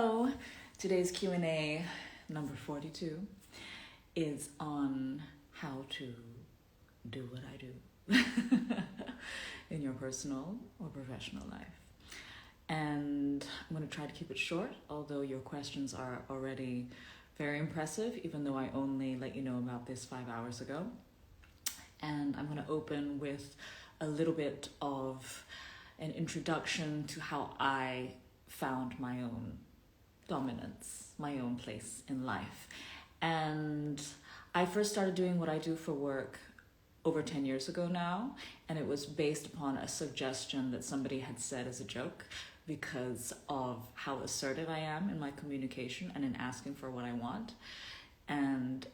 Hello, today's Q&A number 42 is on how to do what I do in your personal or professional life. And I'm going to try to keep it short, although your questions are already very impressive, even though I only let you know about this 5 hours ago. And I'm going to open with a little bit of an introduction to how I found my own dominance, my own place in life. And I first started doing what I do for work over 10 years ago now, and it was based upon a suggestion that somebody had said as a joke because of how assertive I am in my communication and in asking for what I want. And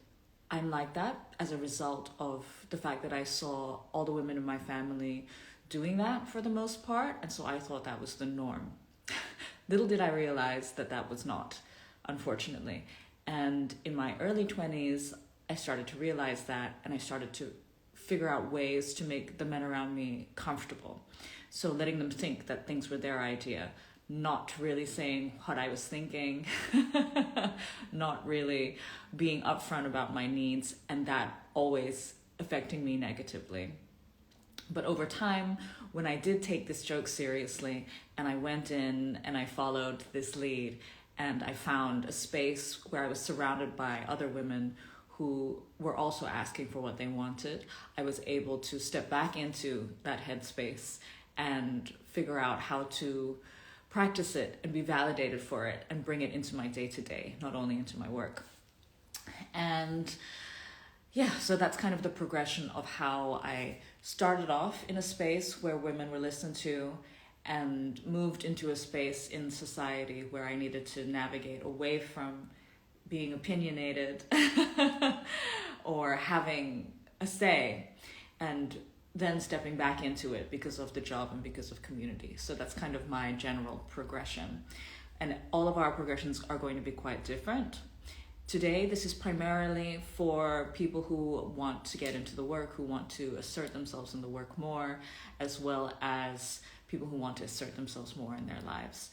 I'm like that as a result of the fact that I saw all the women in my family doing that for the most part, and so I thought that was the norm. Little did I realize that that was not, unfortunately. And in my early 20s, I started to realize that, and I started to figure out ways to make the men around me comfortable. So letting them think that things were their idea, not really saying what I was thinking, not really being upfront about my needs, and that always affecting me negatively. But over time, when I did take this joke seriously and I went in and I followed this lead and I found a space where I was surrounded by other women who were also asking for what they wanted, I was able to step back into that headspace and figure out how to practice it and be validated for it and bring it into my day-to-day, not only into my work. And yeah, so that's kind of the progression of how I started off in a space where women were listened to and moved into a space in society where I needed to navigate away from being opinionated or having a say, and then stepping back into it because of the job and because of community. So that's kind of my general progression. And all of our progressions are going to be quite different. Today, this is primarily for people who want to get into the work, who want to assert themselves in the work more, as well as people who want to assert themselves more in their lives.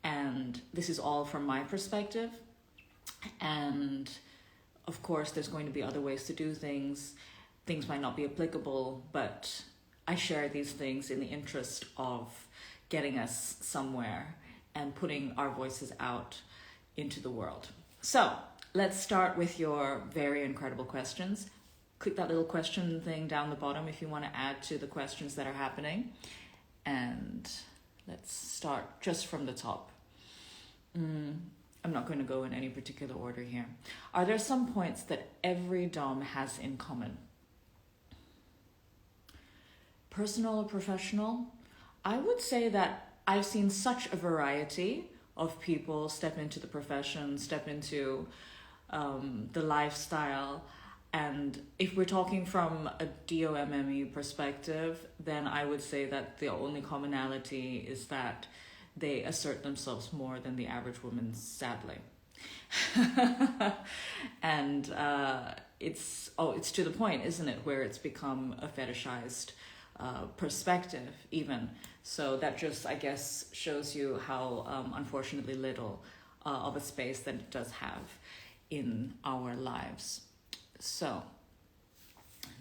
And this is all from my perspective. And of course, there's going to be other ways to do things. Things might not be applicable, but I share these things in the interest of getting us somewhere and putting our voices out into the world. So, let's start with your very incredible questions. Click that little question thing down the bottom if you want to add to the questions that are happening. And let's start just from the top. I'm not going to go in any particular order here. Are there some points that every dom has in common? Personal or professional? I would say that I've seen such a variety of people step into the profession, step into the lifestyle. And if we're talking from a DOMME perspective, then I would say that the only commonality is that they assert themselves more than the average woman, sadly. And it's to the point, isn't it, where it's become a fetishized perspective even. So that just, I guess, shows you how unfortunately little of a space that it does have in our lives. So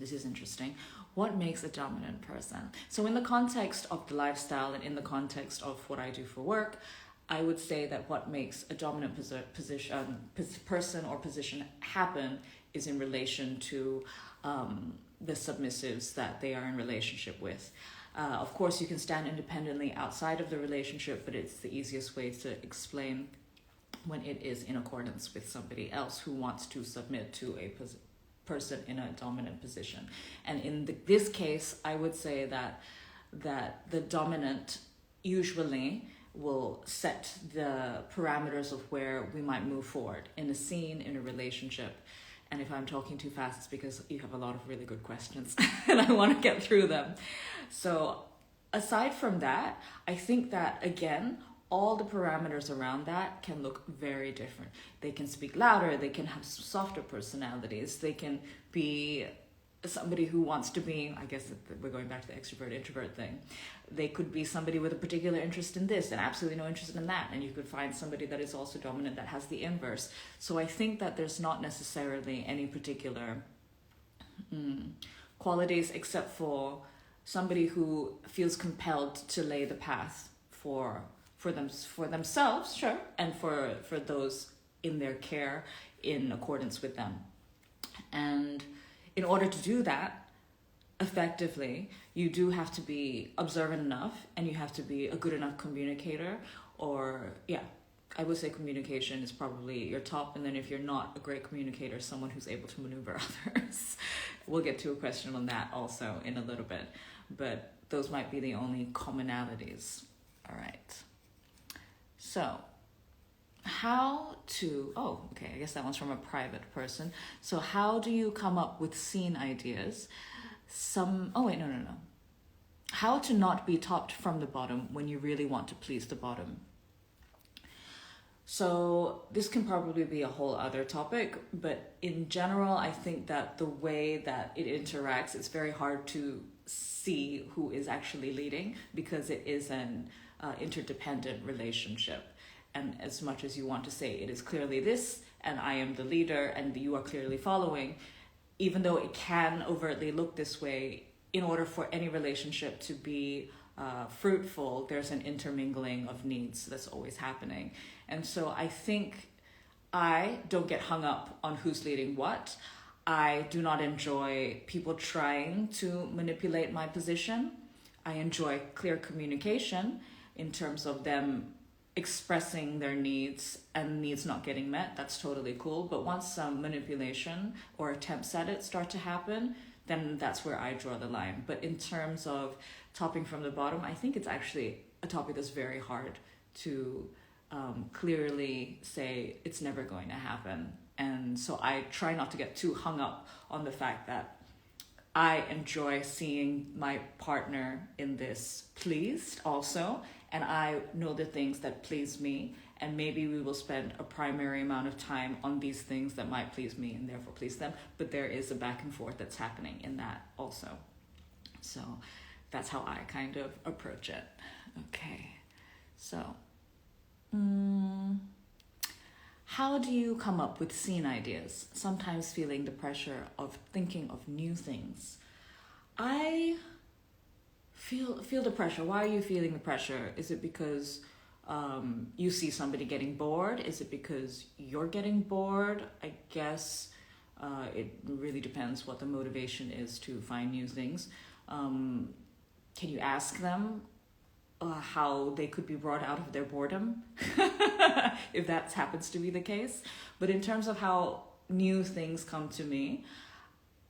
this is interesting. What makes a dominant person? So in the context of the lifestyle and in the context of what I do for work, I would say that what makes a dominant person or position happen is in relation to the submissives that they are in relationship with. Of course, you can stand independently outside of the relationship, but it's the easiest way to explain when it is in accordance with somebody else who wants to submit to a person in a dominant position. And in this case, I would say that the dominant usually will set the parameters of where we might move forward in a scene, in a relationship. And if I'm talking too fast, it's because you have a lot of really good questions and I want to get through them. So aside from that, I think that, again, all the parameters around that can look very different. They can speak louder, they can have softer personalities, they can be somebody who wants to be, I guess we're going back to the extrovert introvert thing. They could be somebody with a particular interest in this and absolutely no interest in that. And you could find somebody that is also dominant that has the inverse. So I think that there's not necessarily any particular qualities, except for somebody who feels compelled to lay the path for themselves, sure, and for those in their care in accordance with them. And in order to do that effectively, you do have to be observant enough, and you have to be a good enough communicator. Or I would say communication is probably your top, and then if you're not a great communicator, someone who's able to maneuver others. We'll get to a question on that also in a little bit, but those might be the only commonalities. All right. So I guess that one's from a private person. So how do you come up with scene ideas? How to not be topped from the bottom when you really want to please the bottom. So this can probably be a whole other topic, but in general, I think that the way that it interacts, it's very hard to see who is actually leading, because it is an interdependent relationship. And as much as you want to say it is clearly this, and I am the leader, and you are clearly following, even though it can overtly look this way, in order for any relationship to be fruitful, there's an intermingling of needs that's always happening. And so I think I don't get hung up on who's leading what. I do not enjoy people trying to manipulate my position. I enjoy clear communication in terms of them expressing their needs and needs not getting met. That's totally cool. But once some manipulation or attempts at it start to happen, then that's where I draw the line. But in terms of topping from the bottom, I think it's actually a topic that's very hard to clearly say it's never going to happen. And so I try not to get too hung up on the fact that I enjoy seeing my partner in this pleased also, and I know the things that please me, and maybe we will spend a primary amount of time on these things that might please me and therefore please them, but there is a back and forth that's happening in that also. So that's how I kind of approach it. Okay, so how do you come up with scene ideas? Sometimes feeling the pressure of thinking of new things. I feel the pressure. Why are you feeling the pressure? Is it because you see somebody getting bored? Is it because you're getting bored? I guess it really depends what the motivation is to find new things. Can you ask them how they could be brought out of their boredom, if that happens to be the case? But in terms of how new things come to me,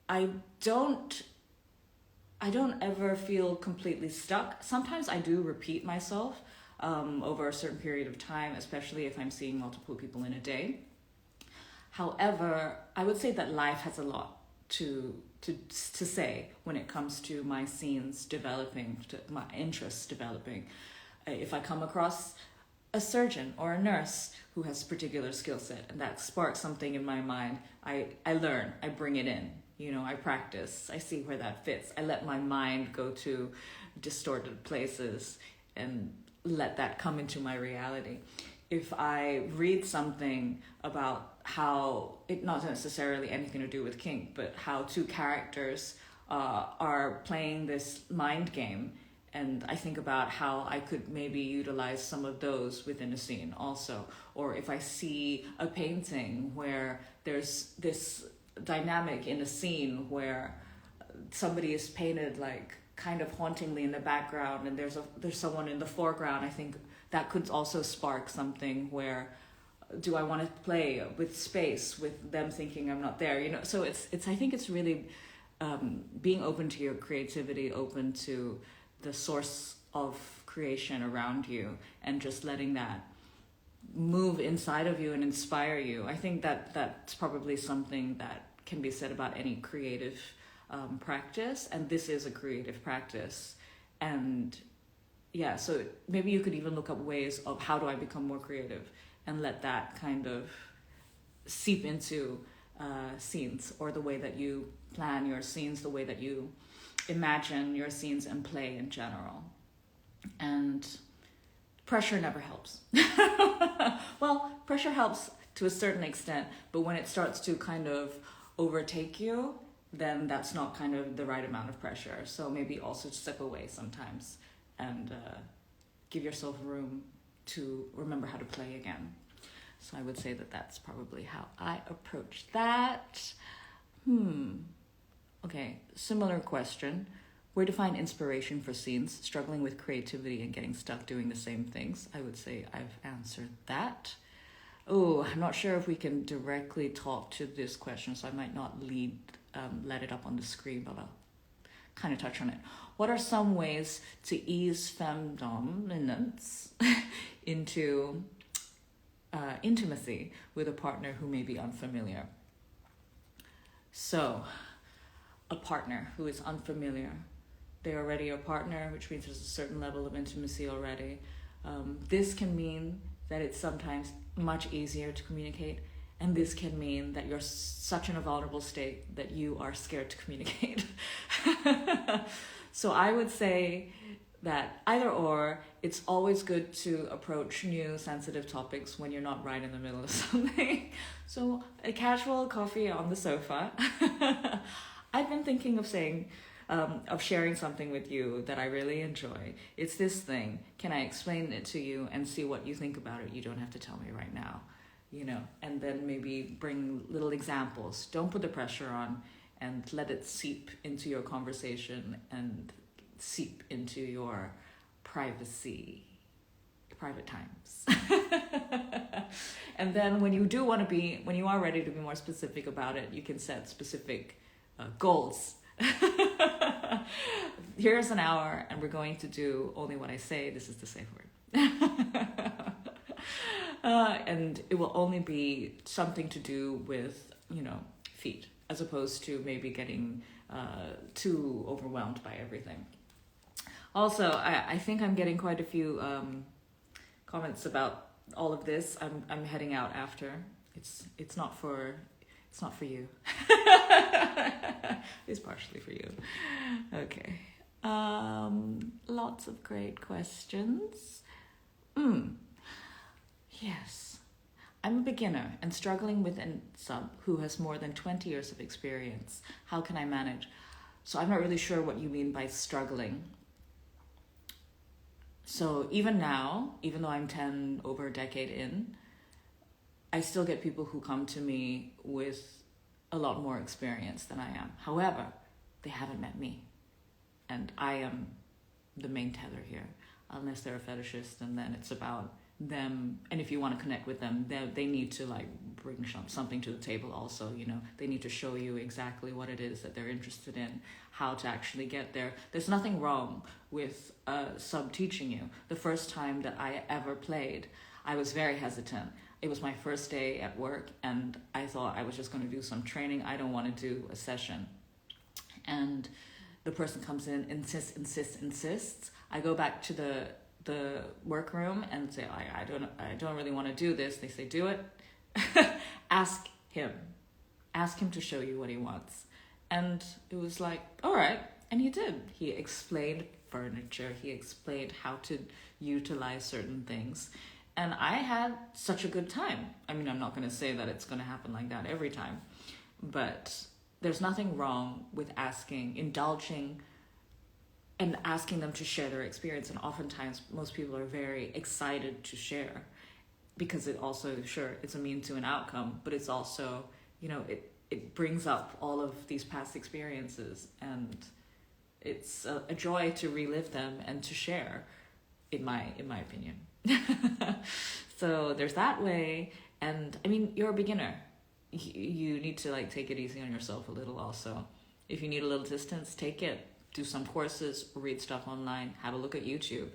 I don't ever feel completely stuck. Sometimes I do repeat myself over a certain period of time, especially if I'm seeing multiple people in a day. However, I would say that life has a lot to say when it comes to my scenes developing, to my interests developing. If I come across a surgeon or a nurse who has a particular skill set and that sparks something in my mind, I learn, I bring it in, I practice, I see where that fits. I let my mind go to distorted places and let that come into my reality. If I read something about how, it not necessarily anything to do with kink, but how two characters are playing this mind game, and I think about how I could maybe utilize some of those within a scene also. Or if I see a painting where there's this dynamic in a scene where somebody is painted like kind of hauntingly in the background and there's someone in the foreground, I think that could also spark something where, do I want to play with space, with them thinking I'm not there, So it's I think it's really being open to your creativity, open to the source of creation around you, and just letting that move inside of you and inspire you. I think that's probably something that can be said about any creative practice, and this is a creative practice. And yeah, so maybe you could even look up ways of how do I become more creative, and let that kind of seep into scenes, or the way that you plan your scenes, the way that you imagine your scenes and play in general. And pressure never helps. Well, pressure helps to a certain extent, but when it starts to kind of overtake you, then that's not kind of the right amount of pressure. So maybe also step away sometimes and give yourself room to remember how to play again. So I would say that that's probably how I approach that. Okay, similar question. Where to find inspiration for scenes, struggling with creativity and getting stuck doing the same things? I would say I've answered that. Oh, I'm not sure if we can directly talk to this question, so I might not let it up on the screen, but I'll kind of touch on it. What are some ways to ease femme dominance into intimacy with a partner who may be unfamiliar? So, a partner who is unfamiliar. They're already a partner, which means there's a certain level of intimacy already. This can mean that it's sometimes much easier to communicate, and this can mean that you're such in a vulnerable state that you are scared to communicate. So I would say that either or, it's always good to approach new sensitive topics when you're not right in the middle of something. So a casual coffee on the sofa. I've been thinking of sharing something with you that I really enjoy. It's this thing. Can I explain it to you and see what you think about it? You don't have to tell me right now, and then maybe bring little examples. Don't put the pressure on, and let it seep into your conversation and seep into your private times. And then when you are ready to be more specific about it, you can set specific goals. Here's an hour and we're going to do only what I say. This is the safe word. And it will only be something to do with, feet, as opposed to maybe getting too overwhelmed by everything. Also, I think I'm getting quite a few comments about all of this. I'm heading out after. It's not for you. It's partially for you. Okay. Lots of great questions. Yes. I'm a beginner and struggling with a sub who has more than 20 years of experience. How can I manage? So I'm not really sure what you mean by struggling. So even now, even though I'm over a decade in, I still get people who come to me with a lot more experience than I am. However, they haven't met me. And I am the main tether here. Unless they're a fetishist, and then it's about them. And if you want to connect with them, they need to bring something to the table also. They need to show you exactly what it is that they're interested in, how to actually get there. There's nothing wrong with sub teaching you. The first time that I ever played, I was very hesitant. It was my first day at work, and I thought I was just going to do some training. I don't want to do a session. And the person comes in, insists. I go back to the workroom and say, I don't really want to do this. They say, do it. Ask him to show you what he wants. And it was like, all right. And he did. He explained furniture. He explained how to utilize certain things. And I had such a good time. I mean, I'm not going to say that it's going to happen like that every time, but there's nothing wrong with indulging and asking them to share their experience. And oftentimes, most people are very excited to share because it also, sure, it's a mean to an outcome, but it's also, it brings up all of these past experiences, and it's a joy to relive them and to share, in my opinion. So there's that way. And I mean, you're a beginner. You need to take it easy on yourself a little also. If you need a little distance, take it. Do some courses, read stuff online, have a look at YouTube,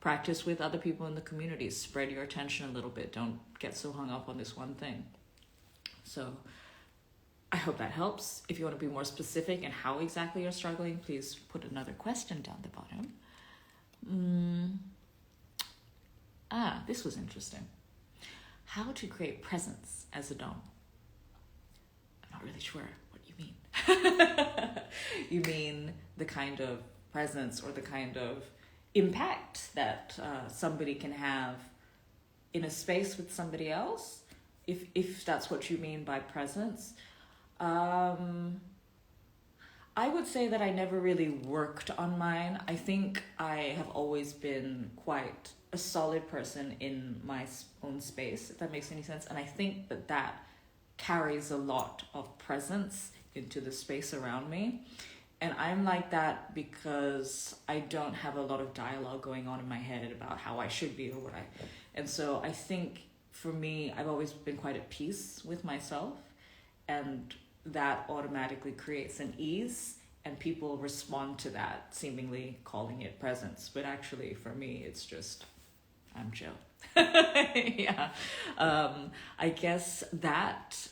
practice with other people in the community, spread your attention a little bit. Don't get so hung up on this one thing. So I hope that helps. If you want to be more specific and how exactly you're struggling, please put another question down the bottom. This was interesting. How to create presence as a dom. not really sure what you mean. You mean the kind of presence or the kind of impact that somebody can have in a space with somebody else, if that's what you mean by presence. I would say that I never really worked on mine. I think I have always been quite a solid person in my own space, if that makes any sense. And I think that that carries a lot of presence into the space around me. And I'm like that because I don't have a lot of dialogue going on in my head about how I should be or what I... And so I think for me, I've always been quite at peace with myself, and that automatically creates an ease, and people respond to that, seemingly calling it presence. But actually, for me, it's just, I'm chill. Yeah. I guess that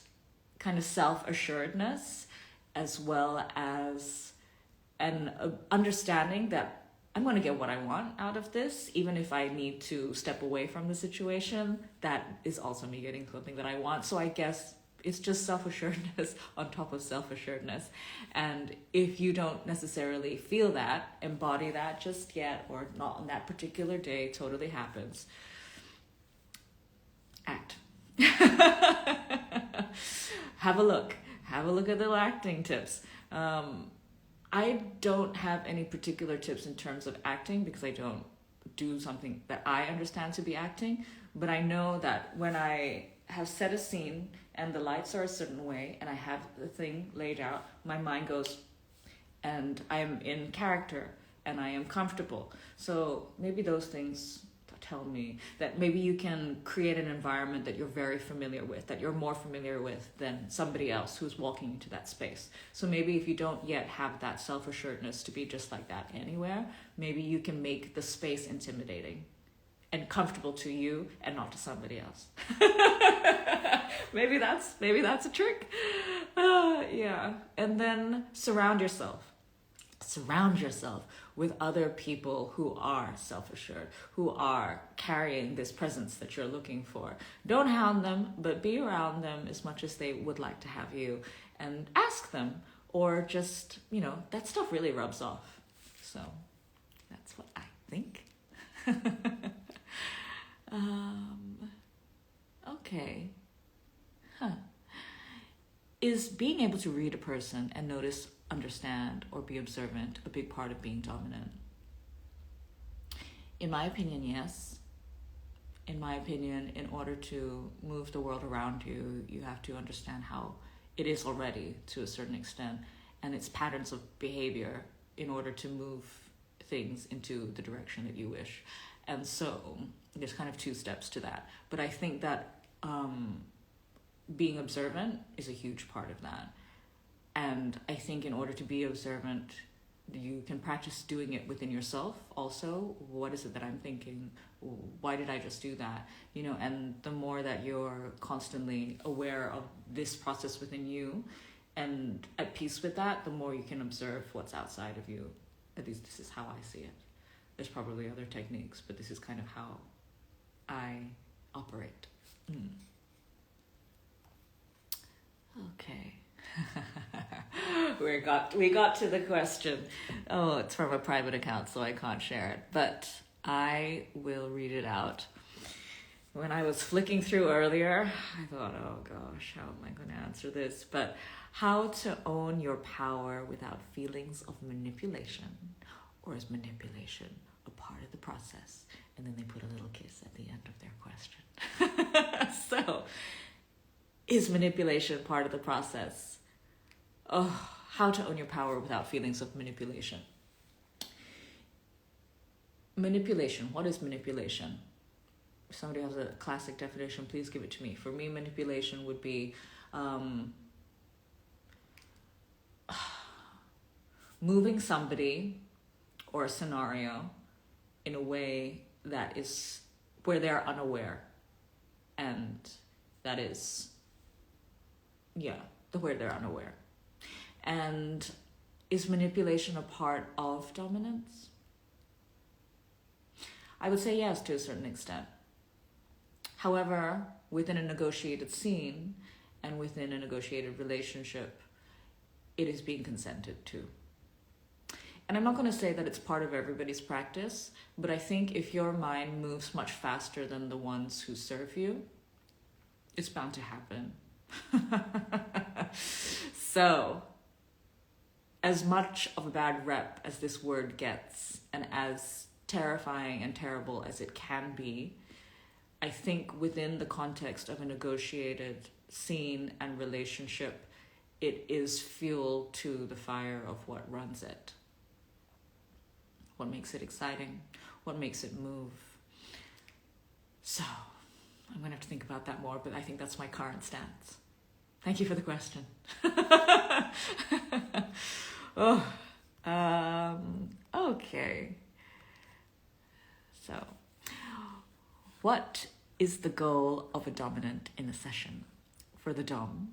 kind of self-assuredness, as well as an understanding that I'm going to get what I want out of this, even if I need to step away from the situation, that is also me getting something that I want. So I guess it's just self-assuredness on top of self-assuredness. And if you don't necessarily feel that, embody that just yet, or not on that particular day, totally happens, act. Have a look at the little acting tips. I don't have any particular tips in terms of acting because I don't do something that I understand to be acting, but I know that when I have set a scene and the lights are a certain way and I have the thing laid out, my mind goes, and I am in character and I am comfortable. So maybe those things tell me that maybe you can create an environment that you're very familiar with, that you're more familiar with than somebody else who's walking into that space. So maybe if you don't yet have that self-assuredness to be just like that anywhere, maybe you can make the space intimidating and comfortable to you and not to somebody else. maybe that's a trick. Yeah. And then surround yourself with other people who are self-assured, who are carrying this presence that you're looking for. Don't hound them, but be around them as much as they would like to have you, and ask them, or just, that stuff really rubs off. So that's what I think. Okay. Is being able to read a person and notice, understand, or be observant a big part of being dominant? In my opinion, yes. In my opinion, in order to move the world around you, you have to understand how it is already to a certain extent, and its patterns of behavior in order to move things into the direction that you wish. And so there's kind of two steps to that. But I think that being observant is a huge part of that. And I think in order to be observant, you can practice doing it within yourself also. What is it that I'm thinking? Why did I just do that? And the more that you're constantly aware of this process within you and at peace with that, the more you can observe what's outside of you. At least this is how I see it. There's probably other techniques, but this is kind of how I operate. Okay. we got to the question. Oh, it's from a private account, so I can't share it, but I will read it out. When I was flicking through earlier, I thought, oh gosh, how am I going to answer this? But how to own your power without feelings of manipulation, or is manipulation a part of the process? And then they put a little kiss at the end of their question. So, is manipulation part of the process? Oh, how to own your power without feelings of manipulation. Manipulation. What is manipulation? If somebody has a classic definition, please give it to me. For me, manipulation would be moving somebody or a scenario in a way that is where they're unaware, and that is where they're unaware. And is manipulation a part of dominance? I would say yes, to a certain extent. However, within a negotiated scene and within a negotiated relationship, it is being consented to. And I'm not going to say that it's part of everybody's practice, but I think if your mind moves much faster than the ones who serve you, it's bound to happen. So, as much of a bad rep as this word gets, and as terrifying and terrible as it can be, I think within the context of a negotiated scene and relationship, it is fuel to the fire of what runs it. What makes it exciting? What makes it move? So, I'm going to have to think about that more, but I think that's my current stance. Thank you for the question. Okay. So, what is the goal of a dominant in a session? For the dom,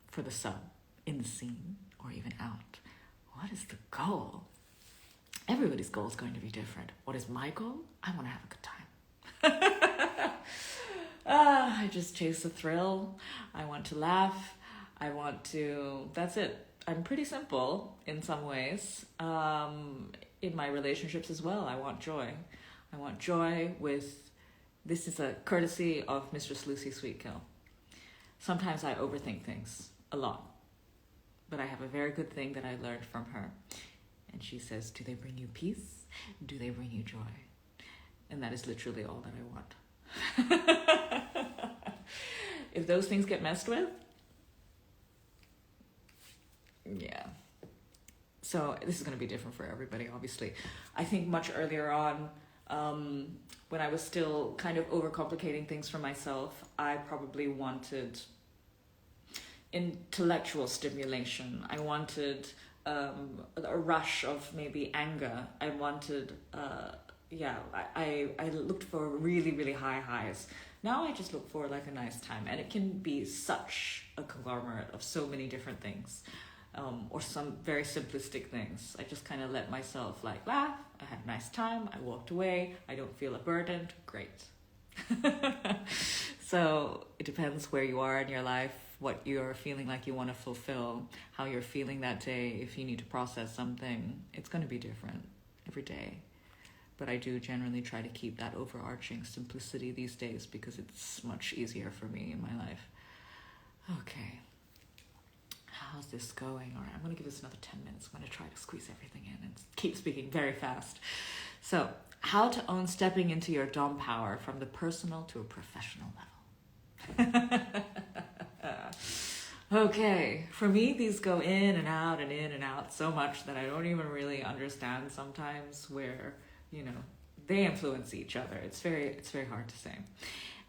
for the sub, in the scene, or even out? What is the goal? Everybody's goal is going to be different. What is my goal? I want to have a good time. I just chase the thrill. I want to laugh. That's it. I'm pretty simple in some ways. In my relationships as well, I want joy. I want joy this is a courtesy of Mistress Lucy Sweetkill. Sometimes I overthink things a lot, but I have a very good thing that I learned from her. And she says, do they bring you peace? Do they bring you joy? And that is literally all that I want. If those things get messed with, yeah. So this is going to be different for everybody, obviously. I think much earlier on, when I was still kind of overcomplicating things for myself, I probably wanted intellectual stimulation. I wanted a rush of maybe anger. I wanted, I looked for really, really high highs. Now I just look for like a nice time, and it can be such a conglomerate of so many different things, or some very simplistic things. I just kind of let myself like laugh. I had a nice time. I walked away. I don't feel burdened. Great. So it depends where you are in your life, what you're feeling like you want to fulfill, how you're feeling that day. If you need to process something, it's going to be different every day. But I do generally try to keep that overarching simplicity these days because it's much easier for me in my life. Okay. How's this going? All right, I'm going to give this another 10 minutes. I'm going to try to squeeze everything in and keep speaking very fast. So, how to own stepping into your dom power from the personal to a professional level. Okay, for me, these go in and out so much that I don't even really understand sometimes where, they influence each other. It's very hard to say.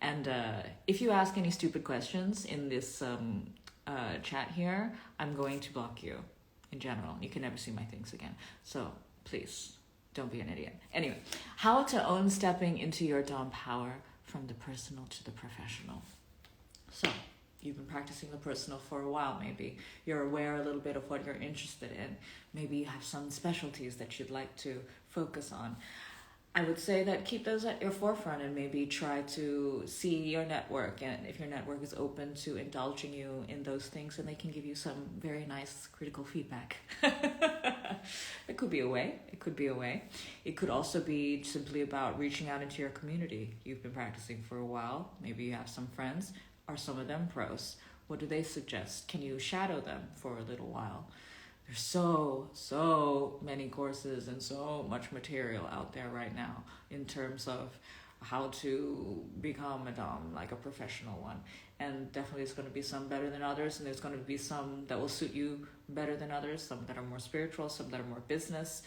And if you ask any stupid questions in this chat here, I'm going to block you in general. You can never see my things again. So please, don't be an idiot. Anyway, how to own stepping into your dom power from the personal to the professional. So, you've been practicing the personal for a while, maybe. You're aware a little bit of what you're interested in. Maybe you have some specialties that you'd like to focus on. I would say that keep those at your forefront and maybe try to see your network. And if your network is open to indulging you in those things, then they can give you some very nice critical feedback. It could be a way. It could also be simply about reaching out into your community. You've been practicing for a while. Maybe you have some friends. Are some of them pros? What do they suggest? Can you shadow them for a little while? There's so many courses and so much material out there right now in terms of how to become a dom, like a professional one. And definitely there's going to be some better than others, and there's going to be some that will suit you better than others, some that are more spiritual, some that are more business.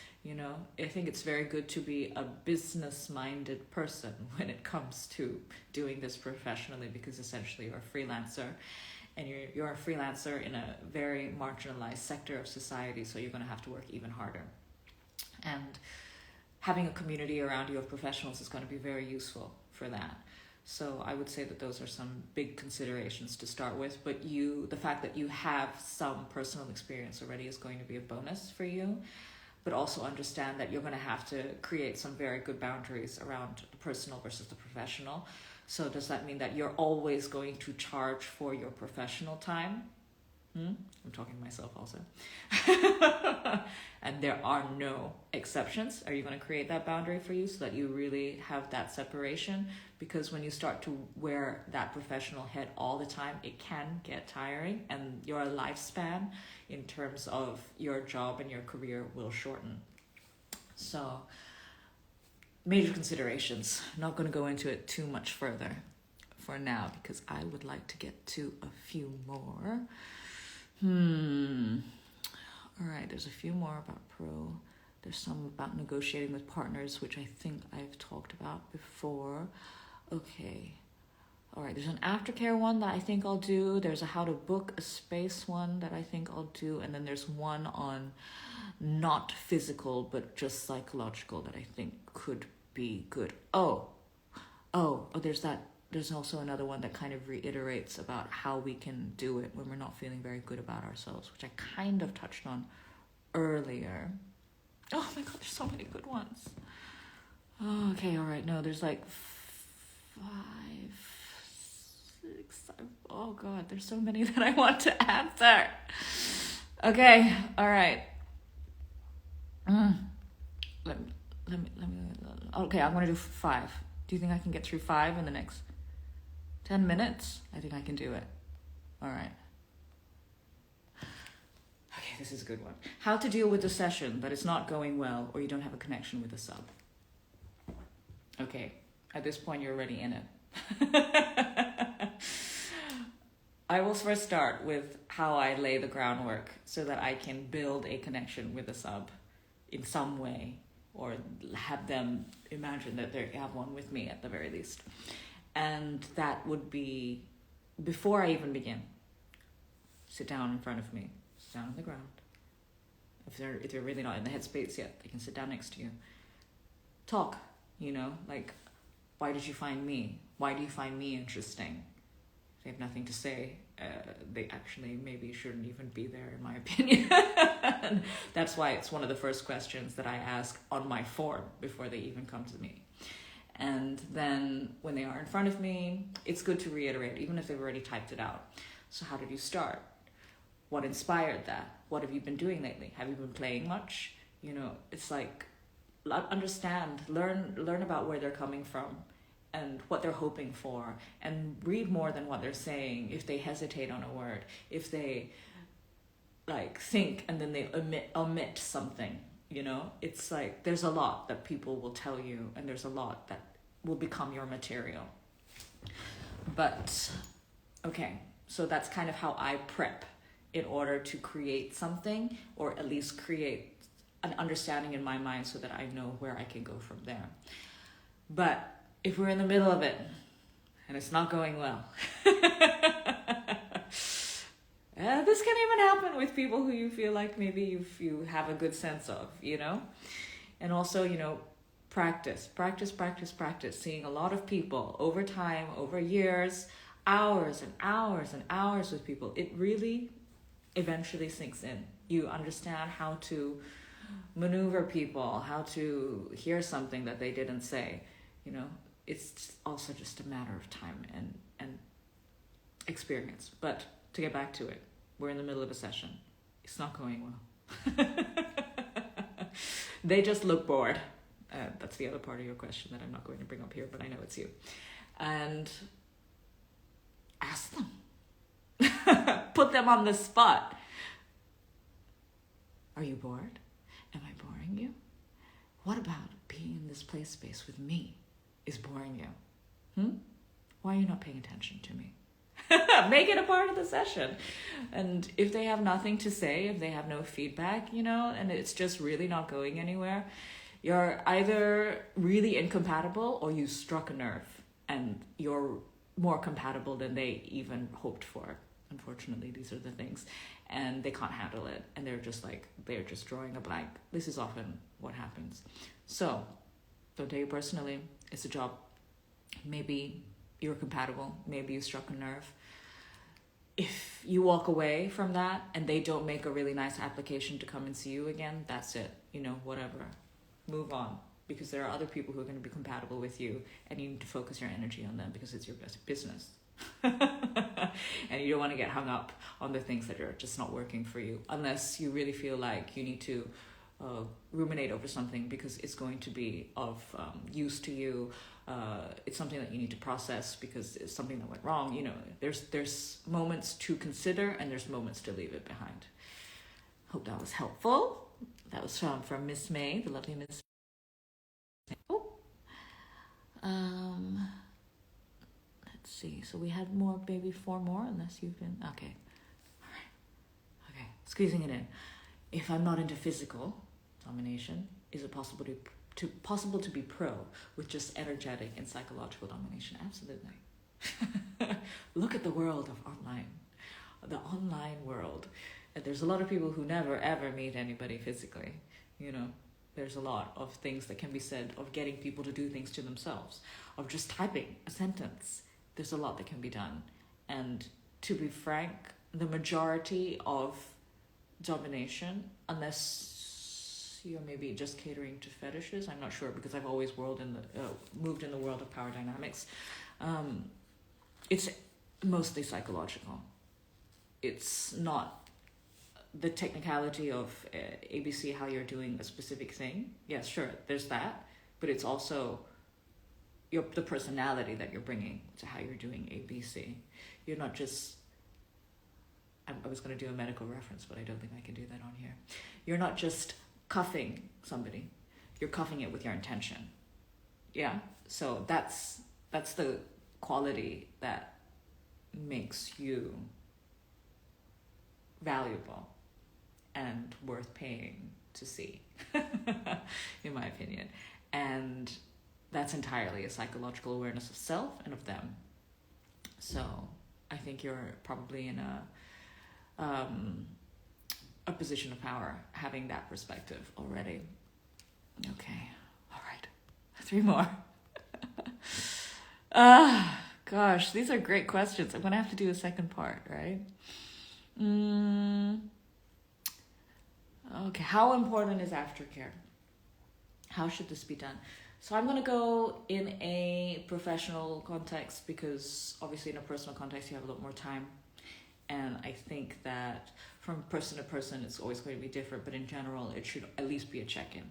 I think it's very good to be a business-minded person when it comes to doing this professionally, because essentially you're a freelancer. And you're a freelancer in a very marginalized sector of society, so you're going to have to work even harder. And having a community around you of professionals is going to be very useful for that. So I would say that those are some big considerations to start with. But the fact that you have some personal experience already is going to be a bonus for you. But also understand that you're going to have to create some very good boundaries around the personal versus the professional. So does that mean that you're always going to charge for your professional time? I'm talking to myself also. And there are no exceptions. Are you going to create that boundary for you so that you really have that separation? Because when you start to wear that professional head all the time, it can get tiring, and your lifespan in terms of your job and your career will shorten. So, major considerations. I'm not going to go into it too much further for now because I would like to get to a few more. All right, there's a few more about pro. There's some about negotiating with partners, which I think I've talked about before. Okay. All right, there's an aftercare one that I think I'll do. There's a how to book a space one that I think I'll do. And then there's one on not physical, but just psychological that I think could be good. Oh, there's that. There's also another one that kind of reiterates about how we can do it when we're not feeling very good about ourselves, which I kind of touched on earlier. Oh my God, there's so many good ones. Oh, okay, all right. No, there's like 5, 6, 7. Oh God, there's so many that I want to answer. Okay, all right. Let me. Okay, I'm gonna do 5. Do you think I can get through 5 in the next 10 minutes? I think I can do it. All right. Okay, this is a good one. How to deal with a session that is not going well or you don't have a connection with a sub. Okay, at this point you're already in it. I will first start with how I lay the groundwork so that I can build a connection with a sub in some way, or have them imagine that they have one with me at the very least. And that would be, before I even begin, sit down in front of me, sit down on the ground. If they're really not in the headspace yet, they can sit down next to you. Talk, like, why did you find me? Why do you find me interesting? If they have nothing to say, they actually maybe shouldn't even be there, in my opinion. That's why it's one of the first questions that I ask on my form before they even come to me. And then when they are in front of me, it's good to reiterate, even if they've already typed it out. So how did you start? What inspired that? What have you been doing lately? Have you been playing much? It's like, understand, learn about where they're coming from and what they're hoping for, and read more than what they're saying. If they hesitate on a word, if they think and then they omit something, it's like there's a lot that people will tell you, and there's a lot that will become your material. But okay, so that's kind of how I prep in order to create something, or at least create an understanding in my mind so that I know where I can go from there. But if we're in the middle of it and it's not going well, this can even happen with people who you feel like maybe you have a good sense of, and also, practice, seeing a lot of people over time, over years, hours and hours and hours with people. It really eventually sinks in. You understand how to maneuver people, how to hear something that they didn't say. It's also just a matter of time and experience. But to get back to it, we're in the middle of a session. It's not going well. They just look bored. That's the other part of your question that I'm not going to bring up here, but I know it's you. And ask them. Put them on the spot. Are you bored? Am I boring you? What about being in this play space with me is boring you? Why are you not paying attention to me? Make it a part of the session. And if they have nothing to say, if they have no feedback, and it's just really not going anywhere, you're either really incompatible or you struck a nerve and you're more compatible than they even hoped for. Unfortunately, these are the things, and they can't handle it, and they're just drawing a blank. This is often what happens. So don't take it personally. It's a job. Maybe you're compatible. Maybe you struck a nerve. If you walk away from that and they don't make a really nice application to come and see you again, that's it. Whatever. Move on. because there are other people who are going to be compatible with you, and you need to focus your energy on them because it's your business. And you don't want to get hung up on the things that are just not working for you, unless you really feel like you need to ruminate over something because it's going to be of use to you. It's something that you need to process because it's something that went wrong. You know, there's moments to consider and there's moments to leave it behind. Hope that was helpful. That was from Miss May, the lovely Miss May. Oh, let's see. So we had maybe 4 more, unless you've been okay. All right. Okay, squeezing it in. If I'm not into physical domination, is it possible to be pro with just energetic and psychological domination? Absolutely. Look at the world of the online world. And there's a lot of people who never ever meet anybody physically. You know, there's a lot of things that can be said of getting people to do things to themselves, of just typing a sentence. There's a lot that can be done. And to be frank, the majority of domination, unless you're maybe just catering to fetishes, I'm not sure, because I've always moved in the world of power dynamics. It's mostly psychological. It's not the technicality of ABC, how you're doing a specific thing. Yes, sure, there's that, but it's also the personality that you're bringing to how you're doing ABC. You're not just, I was going to do a medical reference, but I don't think I can do that on here. You're not just cuffing somebody. You're cuffing it with your intention. Yeah? So that's the quality that makes you valuable and worth paying to see, in my opinion. And that's entirely a psychological awareness of self and of them. So I think you're probably in a position of power having that perspective already. Okay, all right, 3 more. Gosh, these are great questions. I'm gonna have to do a second part, right? Okay, how important is aftercare? How should this be done? So I'm going to go in a professional context, because obviously in a personal context you have a lot more time. And I think that from person to person it's always going to be different, but in general it should at least be a check-in.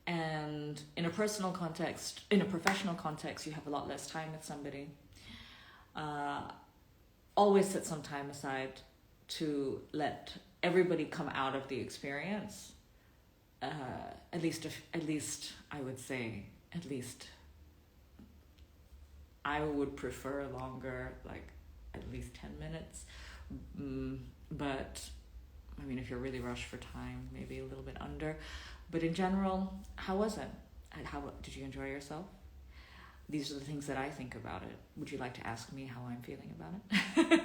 And in a personal context, in a professional context, you have a lot less time with somebody. Always set some time aside to let everybody come out of the experience. At least I would say, I would prefer longer, like at least 10 minutes. But I mean, if you're really rushed for time, maybe a little bit under. But in general, how was it? How did you enjoy yourself? These are the things that I think about it. Would you like to ask me how I'm feeling about it?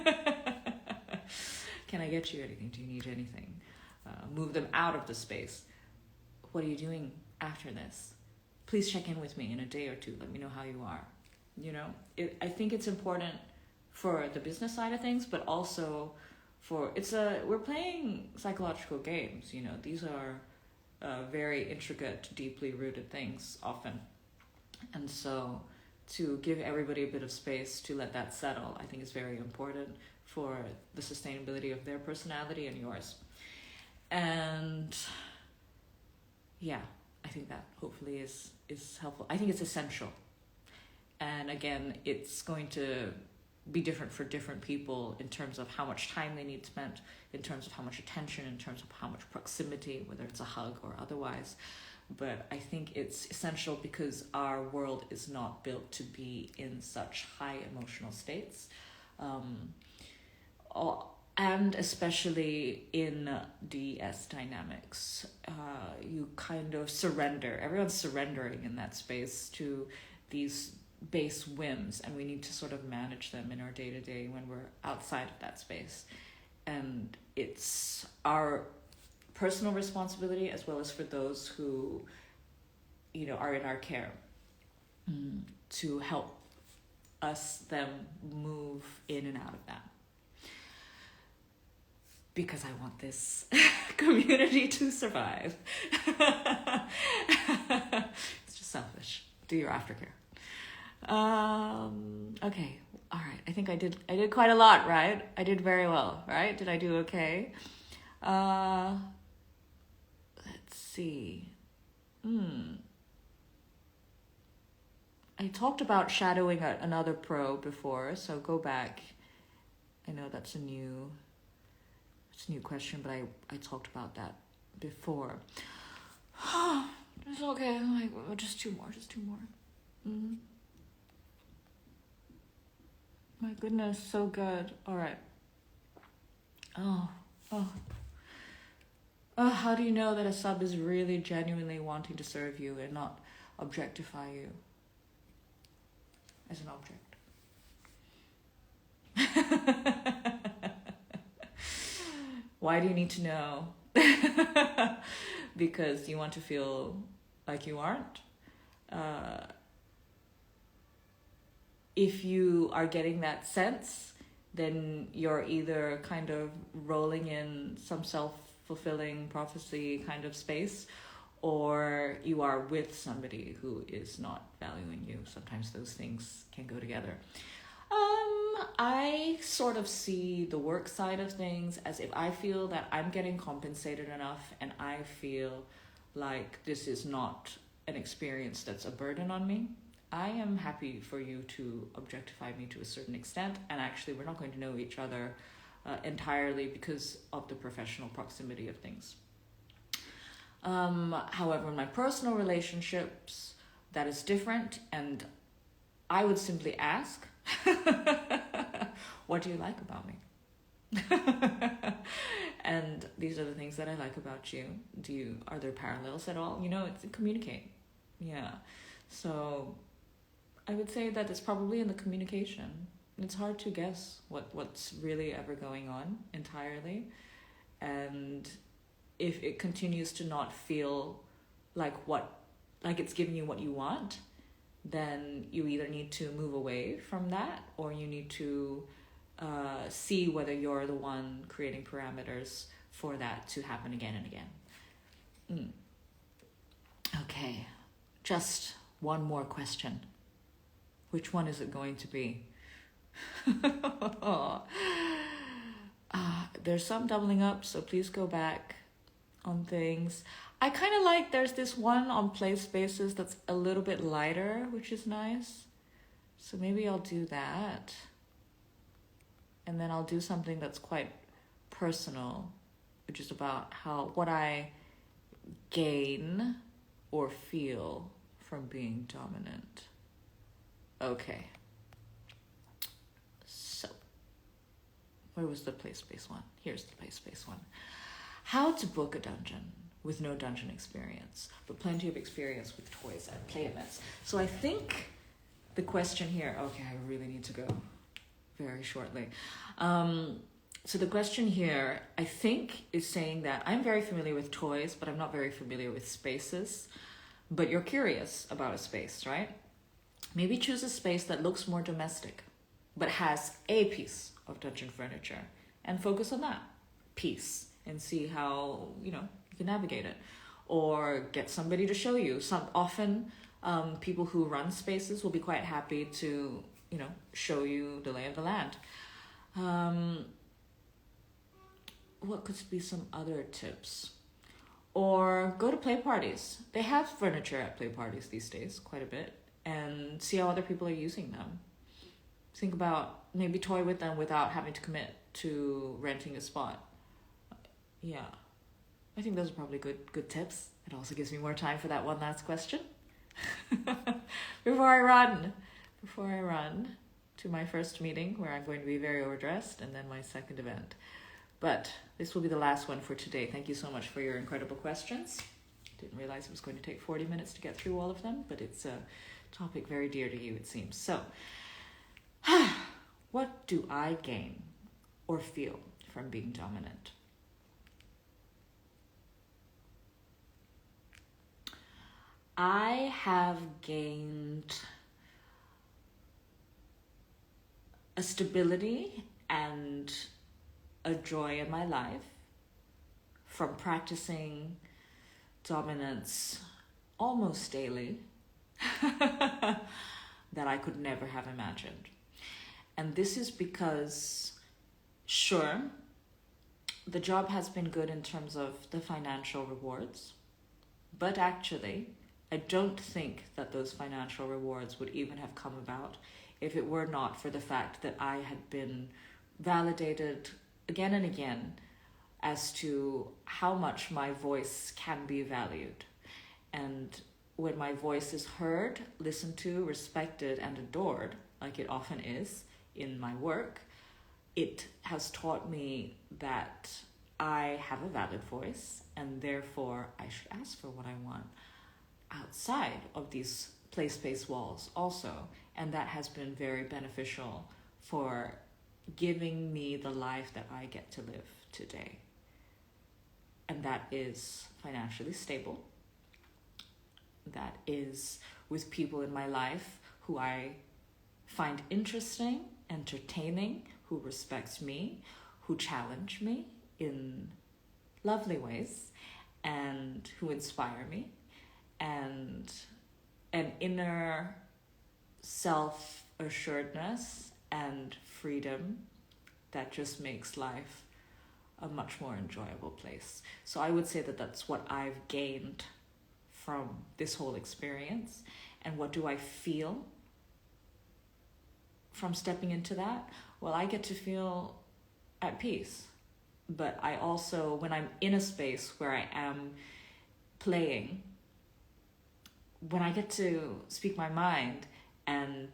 Can I get you anything? Do you need anything? Move them out of the space. What are you doing after this? Please check in with me in a day or 2. Let me know how you are. You know, I think it's important for the business side of things, but also we're playing psychological games. You know, these are very intricate, deeply rooted things often. And so to give everybody a bit of space to let that settle, I think is very important for the sustainability of their personality and yours. And yeah, I think that hopefully is helpful. I think it's essential. And again, it's going to be different for different people in terms of how much time they need spent, in terms of how much attention, in terms of how much proximity, whether it's a hug or otherwise. But I think it's essential because our world is not built to be in such high emotional states. And especially in DS dynamics, you kind of surrender. Everyone's surrendering in that space to these base whims, and we need to sort of manage them in our day-to-day when we're outside of that space. And it's our personal responsibility, as well as for those who, you know, are in our care, to help them move in and out of that. because I want this community to survive. It's just selfish. Do your aftercare. Okay. All right. I think I did quite a lot, right? I did very well, right? Did I do okay? Let's see. I talked about shadowing another pro before, so go back. I know that's a new question, but I talked about that before. It's okay. Just two more. Mm-hmm. My goodness, so good. All right. Oh. How do you know that a sub is really genuinely wanting to serve you and not objectify you as an object? Why do you need to know? Because you want to feel like you aren't? If you are getting that sense, then you're either kind of rolling in some self-fulfilling prophecy kind of space, or you are with somebody who is not valuing you. Sometimes those things can go together. I sort of see the work side of things as if I feel that I'm getting compensated enough and I feel like this is not an experience that's a burden on me, I am happy for you to objectify me to a certain extent, and actually we're not going to know each other entirely because of the professional proximity of things. However, in my personal relationships, that is different, and I would simply ask, what do you like about me? And these are the things that I like about you. Are there parallels at all? It's communicate. Yeah. So I would say that it's probably in the communication. It's hard to guess what's really ever going on entirely. And if it continues to not feel like it's giving you what you want, then you either need to move away from that, or you need to see whether you're the one creating parameters for that to happen again and again. Okay, just one more question. Which one is it going to be? There's some doubling up, so please go back on things. I kind of like, there's this one on play spaces that's a little bit lighter, which is nice. So maybe I'll do that. And then I'll do something that's quite personal, which is about what I gain or feel from being dominant. Okay. So, where was the play space one? Here's the play space one. How to book a dungeon with no dungeon experience, but plenty of experience with toys at play events. So I think the question here, okay, I really need to go very shortly. So the question here, I think, is saying that I'm very familiar with toys, but I'm not very familiar with spaces. But you're curious about a space, right? Maybe choose a space that looks more domestic, but has a piece of dungeon furniture, and focus on that piece and see how, you can navigate it. Or get somebody to show you. Often people who run spaces will be quite happy to, show you the lay of the land. What could be some other tips? Or go to play parties. They have furniture at play parties these days, quite a bit, and see how other people are using them. Think about maybe toy with them without having to commit to renting a spot. Yeah, I think those are probably good tips. It also gives me more time for that one last question. Before I run to my first meeting, where I'm going to be very overdressed, and then my second event. But this will be the last one for today. Thank you so much for your incredible questions. Didn't realize it was going to take 40 minutes to get through all of them, but it's a topic very dear to you, it seems. So, what do I gain or feel from being dominant? I have gained a stability and a joy in my life from practicing dominance almost daily that I could never have imagined. And this is because, sure, the job has been good in terms of the financial rewards, but actually, I don't think that those financial rewards would even have come about if it were not for the fact that I had been validated again and again as to how much my voice can be valued. And when my voice is heard, listened to, respected, and adored, like it often is in my work, it has taught me that I have a valid voice, and therefore I should ask for what I want outside of these place-based walls also. And that has been very beneficial for giving me the life that I get to live today. And that is financially stable. That is with people in my life who I find interesting, entertaining, who respect me, who challenge me in lovely ways, and who inspire me, and an inner self-assuredness and freedom that just makes life a much more enjoyable place. So I would say that that's what I've gained from this whole experience. And what do I feel from stepping into that? Well, I get to feel at peace. But I also, when I'm in a space where I am playing, when I get to speak my mind and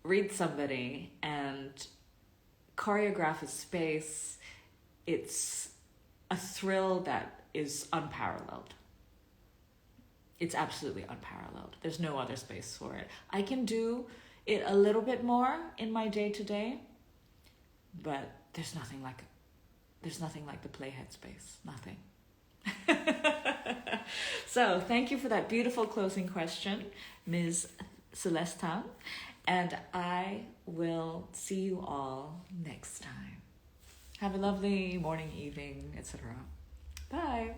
read somebody and choreograph a space, it's a thrill that is unparalleled. It's absolutely unparalleled. There's no other space for it. I can do it a little bit more in my day-to-day, but there's nothing like the playhead space. Nothing. So thank you for that beautiful closing question, Ms. Celestine. And I will see you all next time. Have a lovely morning, evening, etc. Bye.